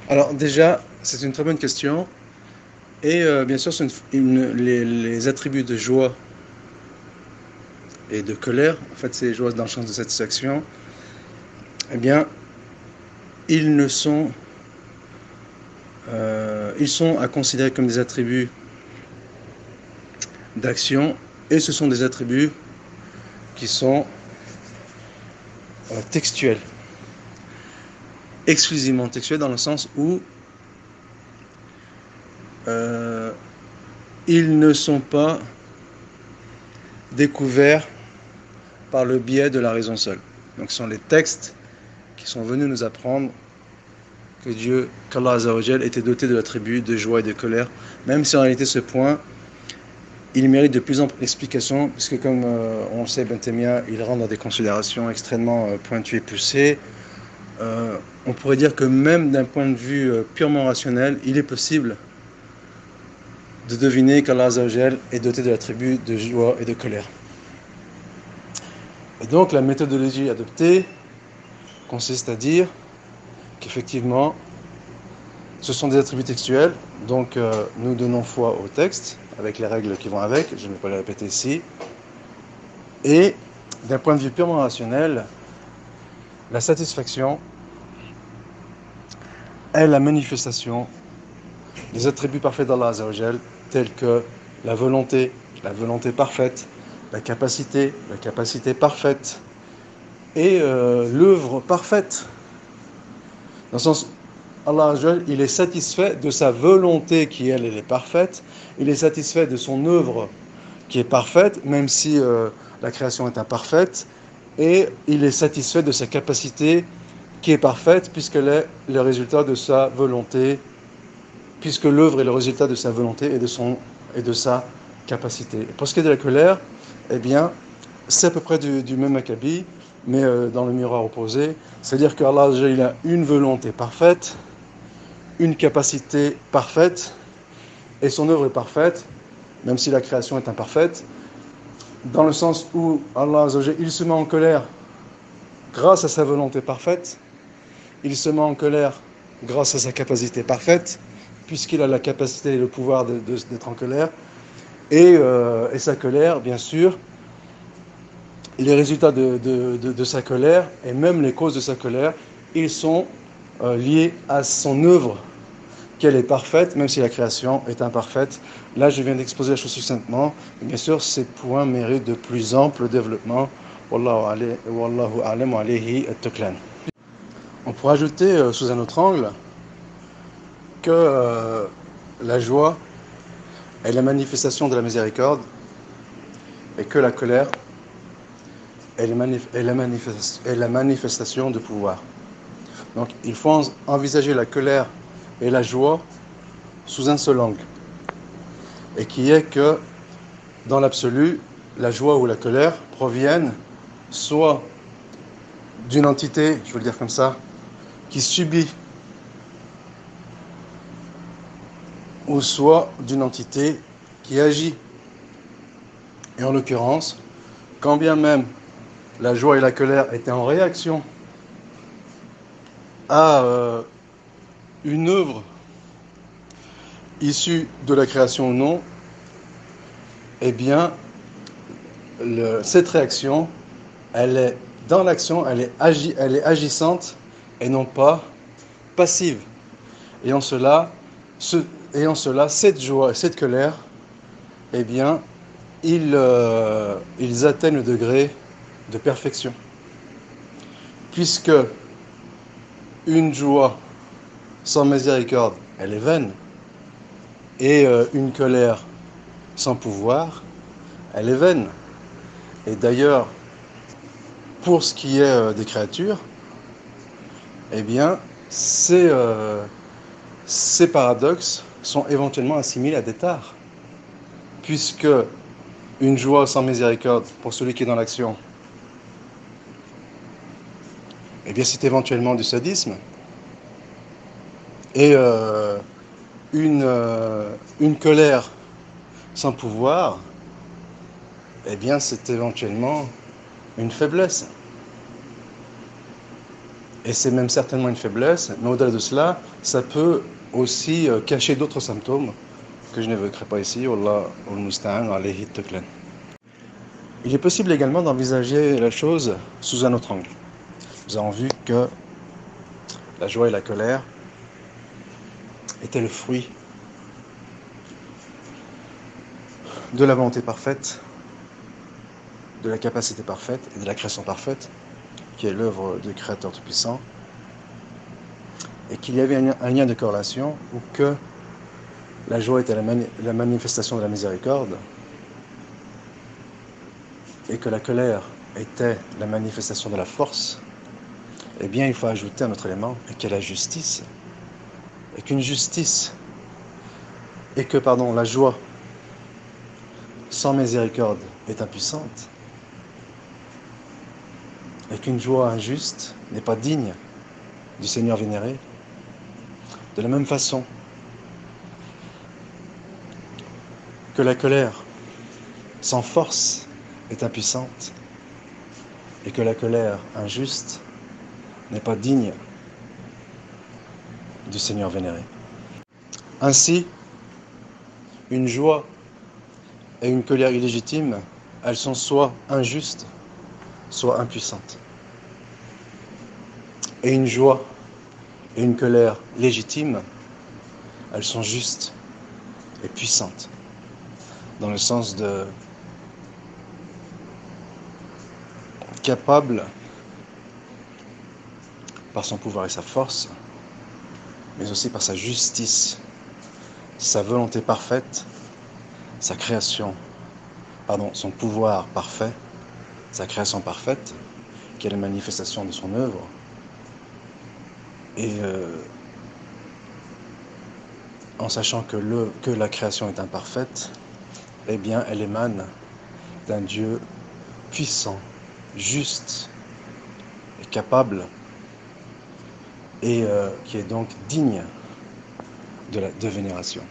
Alors déjà, c'est une très bonne question. Et bien sûr, les attributs de joie et de colère, en fait c'est joie dans le sens de satisfaction, eh bien, ils ne sont, ils sont à considérer comme des attributs d'action, et ce sont des attributs qui sont textuels, exclusivement textuels dans le sens où euh, ils ne sont pas découverts par le biais de la raison seule. Donc ce sont les textes qui sont venus nous apprendre qu'Allah Azzawajal était doté de l'attribut de joie et de colère, même si en réalité ce point, il mérite de plus amples explications, puisque comme on le sait, Ibn Taymiyyah, il rentre dans des considérations extrêmement pointues et poussées. On pourrait dire que même d'un point de vue purement rationnel, il est possible de deviner qu'Allah Azzawajal est doté de l'attribut de joie et de colère. Et donc la méthodologie adoptée consiste à dire qu'effectivement, ce sont des attributs textuels, donc nous donnons foi au texte, avec les règles qui vont avec, je ne vais pas les répéter ici. Et d'un point de vue purement rationnel, la satisfaction est la manifestation des attributs parfaits d'Allah Azzawajal, tels que la volonté parfaite, la capacité parfaite, et l'œuvre parfaite. Dans le sens, Allah Azzawajal, il est satisfait de sa volonté qui, elle est parfaite, il est satisfait de son œuvre qui est parfaite, même si la création est imparfaite, et il est satisfait de sa capacité qui est parfaite, puisqu'elle est le résultat de sa volonté, puisque l'œuvre est le résultat de sa volonté et de sa capacité. Et pour ce qui est de la colère, eh bien, c'est à peu près du même acabit, mais dans le miroir opposé. C'est-à-dire qu'Allah, il a une volonté parfaite, une capacité parfaite, et son œuvre est parfaite, même si la création est imparfaite, dans le sens où Allah, il se met en colère grâce à sa volonté parfaite, il se met en colère grâce à sa capacité parfaite, puisqu'il a la capacité et le pouvoir d'être en colère, et sa colère, bien sûr, les résultats de sa colère, et même les causes de sa colère, ils sont liés à son œuvre, qu'elle est parfaite, même si la création est imparfaite. Là, je viens d'exposer la chose succinctement. Bien sûr, ces points méritent de plus ample développement. Wallahu a'lam wa alayhi at-tuklan. On pourrait ajouter sous un autre angle que la joie est la manifestation de la miséricorde et que la colère est la manifestation de pouvoir. Donc il faut envisager la colère et la joie sous un seul angle, et qui est que dans l'absolu, la joie ou la colère proviennent soit d'une entité, je veux le dire comme ça, qui subit, ou soit d'une entité qui agit. Et en l'occurrence, quand bien même la joie et la colère étaient en réaction à une œuvre issue de la création ou non, eh bien, cette réaction, elle est dans l'action, elle est agissante et non pas passive. Et en cela, cette joie et cette colère, eh bien, ils atteignent le degré de perfection. Puisque une joie sans miséricorde, elle est vaine, et une colère sans pouvoir, elle est vaine. Et d'ailleurs, pour ce qui est des créatures, eh bien, ces paradoxes sont éventuellement assimilés à des tares, puisque une joie sans miséricorde pour celui qui est dans l'action, eh bien, c'est éventuellement du sadisme, et une colère sans pouvoir, eh bien, c'est éventuellement une faiblesse. Et c'est même certainement une faiblesse, mais au-delà de cela, ça peut aussi cacher d'autres symptômes que je n'évoquerai pas ici. Wallah al-musta'an alayhi tuklan. Il est possible également d'envisager la chose sous un autre angle. Nous avons vu que la joie et la colère étaient le fruit de la volonté parfaite, de la capacité parfaite et de la création parfaite, qui est l'œuvre du Créateur Tout-Puissant, et qu'il y avait un lien de corrélation où que la joie était la manifestation de la miséricorde et que la colère était la manifestation de la force. Eh bien, il faut ajouter un autre élément, et qui est la justice. Et qu'une justice, et que, pardon, la joie sans miséricorde est impuissante, et qu'une joie injuste n'est pas digne du Seigneur vénéré. De la même façon que la colère sans force est impuissante, et que la colère injuste n'est pas digne du Seigneur vénéré. Ainsi, une joie et une colère illégitime, elles sont soit injustes, soit impuissantes. Et une joie et une colère légitime, elles sont justes et puissantes, dans le sens de capable par son pouvoir et sa force, mais aussi par sa justice, sa volonté parfaite, sa création, son pouvoir parfait, sa création parfaite, qui est la manifestation de son œuvre, et en sachant que la création est imparfaite, eh bien elle émane d'un Dieu puissant, juste et capable, et qui est donc digne de vénération.